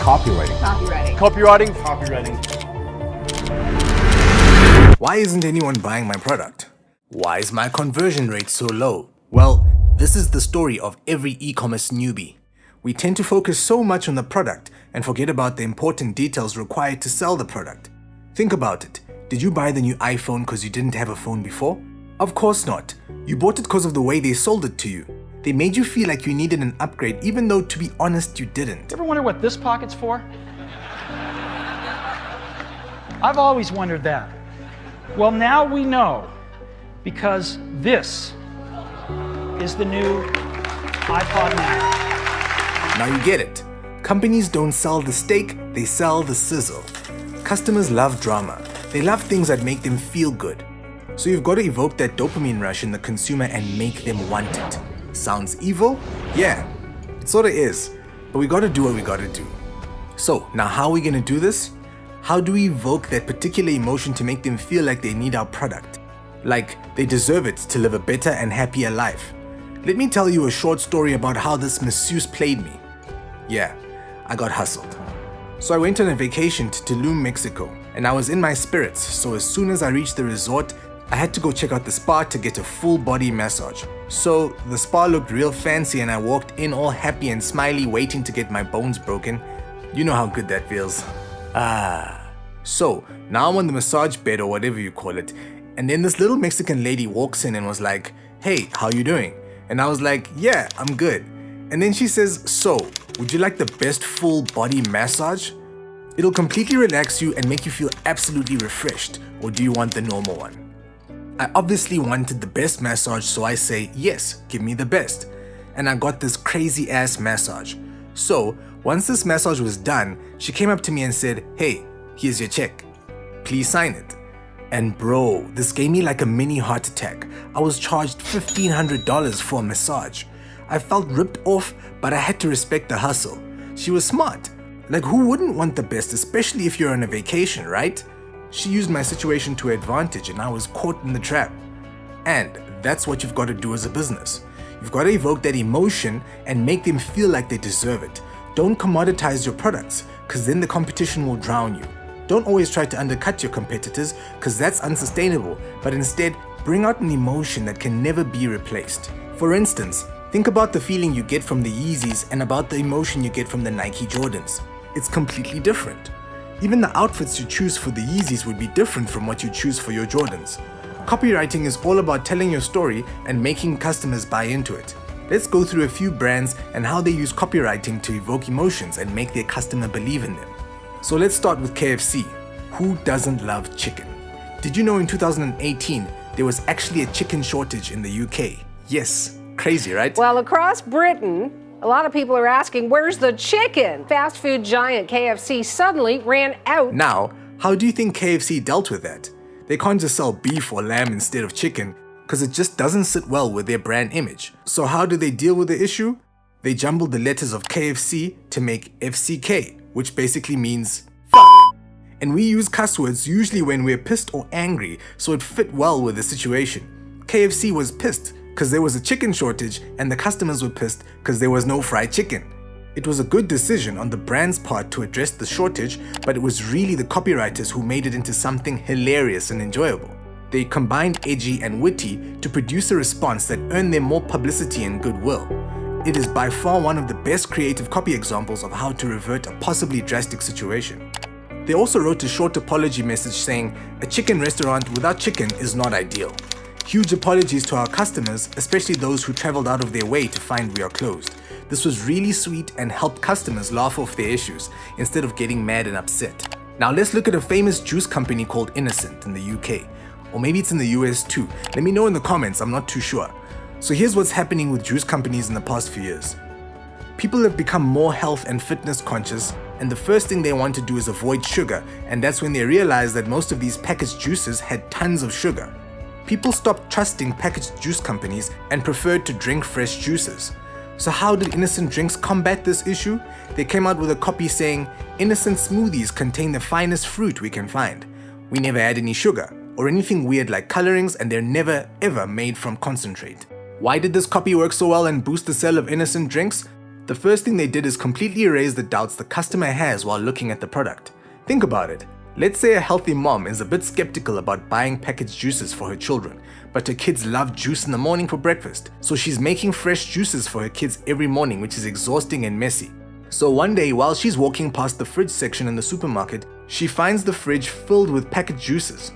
Copywriting. Copywriting. Why isn't anyone buying my product? Why is my conversion rate so low? Well, this is the story of every e-commerce newbie. We tend to focus so much on the product and forget about the important details required to sell the product. Think about it. Did you buy the new iPhone because you didn't have a phone before? Of course not. You bought it because of the way they sold it to you. They made you feel like you needed an upgrade even though, to be honest, you didn't. Ever wonder what this pocket's for? I've always wondered that. Well, now we know, because this is the new iPod Mac. Now you get it. Companies don't sell the steak, they sell the sizzle. Customers love drama. They love things that make them feel good. So you've got to evoke that dopamine rush in the consumer and make them want it. Sounds evil? Yeah, it sorta is. But we gotta do what we gotta do. So, now how are we gonna do this? How do we evoke that particular emotion to make them feel like they need our product? Like they deserve it to live a better and happier life. Let me tell you a short story about how this masseuse played me. Yeah, I got hustled. So I went on a vacation to Tulum, Mexico, and I was in my spirits, so as soon as I reached the resort, I had to go check out the spa to get a full body massage. So the spa looked real fancy and I walked in all happy and smiley waiting to get my bones broken. You know how good that feels. So now I'm on the massage bed or whatever you call it, and then this little Mexican lady walks in and was like, "Hey, how you doing?" And I was like, "Yeah, I'm good." And then she says, "So, would you like the best full body massage? It'll completely relax you and make you feel absolutely refreshed, or do you want the normal one?" I obviously wanted the best massage, so I say, "Yes, give me the best." And I got this crazy ass massage. So, once this massage was done, she came up to me and said, "Hey, here's your check. Please sign it." And bro, this gave me like a mini heart attack. I was charged $1,500 for a massage. I felt ripped off, but I had to respect the hustle. She was smart. Like, who wouldn't want the best, especially if you're on a vacation, right? She used my situation to her advantage and I was caught in the trap. And that's what you've got to do as a business. You've got to evoke that emotion and make them feel like they deserve it. Don't commoditize your products, because then the competition will drown you. Don't always try to undercut your competitors, because that's unsustainable, but instead bring out an emotion that can never be replaced. For instance, think about the feeling you get from the Yeezys and about the emotion you get from the Nike Jordans. It's completely different. Even the outfits you choose for the Yeezys would be different from what you choose for your Jordans. Copywriting is all about telling your story and making customers buy into it. Let's go through a few brands and how they use copywriting to evoke emotions and make their customer believe in them. So let's start with KFC. Who doesn't love chicken? Did you know in 2018 there was actually a chicken shortage in the UK? Yes, crazy, right? Well, across Britain, a lot of people are asking, where's the chicken? Fast food giant KFC suddenly ran out. Now, how do you think KFC dealt with that? They can't just sell beef or lamb instead of chicken because it just doesn't sit well with their brand image. So how do they deal with the issue? They jumbled the letters of KFC to make FCK, which basically means fuck. And we use cuss words usually when we're pissed or angry, so it fit well with the situation. KFC was pissed because there was a chicken shortage and the customers were pissed because there was no fried chicken. It was a good decision on the brand's part to address the shortage, but it was really the copywriters who made it into something hilarious and enjoyable. They combined edgy and witty to produce a response that earned them more publicity and goodwill. It is by far one of the best creative copy examples of how to revert a possibly drastic situation. They also wrote a short apology message saying, "A chicken restaurant without chicken is not ideal. Huge apologies to our customers, especially those who traveled out of their way to find we are closed. This was really sweet and helped customers laugh off their issues instead of getting mad and upset." Now let's look at a famous juice company called Innocent in the UK. Or maybe it's in the US too. Let me know in the comments, I'm not too sure. So here's what's happening with juice companies in the past few years. People have become more health and fitness conscious, and the first thing they want to do is avoid sugar, and that's when they realize that most of these packaged juices had tons of sugar. People stopped trusting packaged juice companies and preferred to drink fresh juices. So how did Innocent Drinks combat this issue? They came out with a copy saying, "Innocent smoothies contain the finest fruit we can find. We never add any sugar or anything weird like colorings, and they're never ever made from concentrate." Why did this copy work so well and boost the sale of Innocent Drinks? The first thing they did is completely erase the doubts the customer has while looking at the product. Think about it. Let's say a healthy mom is a bit skeptical about buying packaged juices for her children, but her kids love juice in the morning for breakfast, so she's making fresh juices for her kids every morning, which is exhausting and messy. So one day, while she's walking past the fridge section in the supermarket, she finds the fridge filled with packaged juices.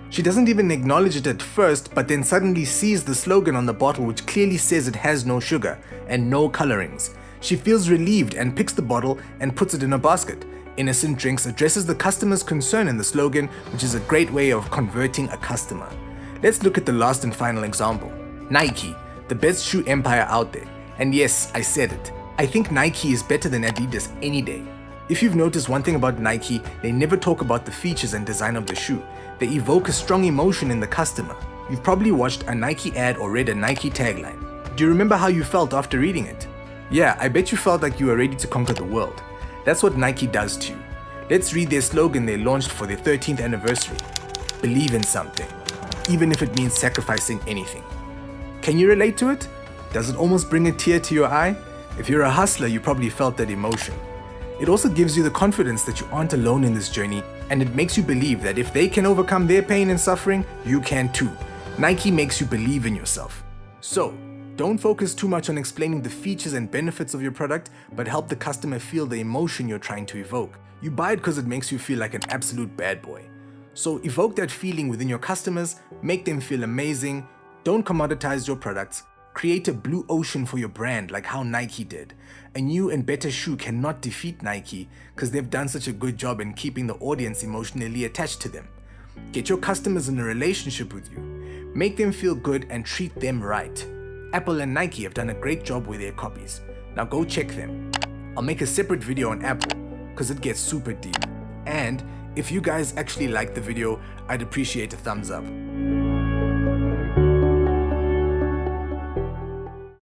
She doesn't even acknowledge it at first, but then suddenly sees the slogan on the bottle which clearly says it has no sugar and no colorings. She feels relieved and picks the bottle and puts it in a basket. Innocent Drinks addresses the customer's concern in the slogan, which is a great way of converting a customer. Let's look at the last and final example. Nike, the best shoe empire out there. And yes, I said it. I think Nike is better than Adidas any day. If you've noticed one thing about Nike, they never talk about the features and design of the shoe. They evoke a strong emotion in the customer. You've probably watched a Nike ad or read a Nike tagline. Do you remember how you felt after reading it? Yeah, I bet you felt like you were ready to conquer the world. That's what Nike does to you. Let's read their slogan they launched for their 13th anniversary. Believe in something, even if it means sacrificing anything. Can you relate to it? Does it almost bring a tear to your eye? If you're a hustler, you probably felt that emotion. It also gives you the confidence that you aren't alone in this journey, and it makes you believe that if they can overcome their pain and suffering, you can too. Nike makes you believe in yourself. So, don't focus too much on explaining the features and benefits of your product, but help the customer feel the emotion you're trying to evoke. You buy it because it makes you feel like an absolute bad boy. So evoke that feeling within your customers, make them feel amazing, don't commoditize your products, create a blue ocean for your brand like how Nike did. A new and better shoe cannot defeat Nike because they've done such a good job in keeping the audience emotionally attached to them. Get your customers in a relationship with you. Make them feel good and treat them right. Apple and Nike have done a great job with their copies. Now go check them. I'll make a separate video on Apple because it gets super deep. And if you guys actually like the video, I'd appreciate a thumbs up.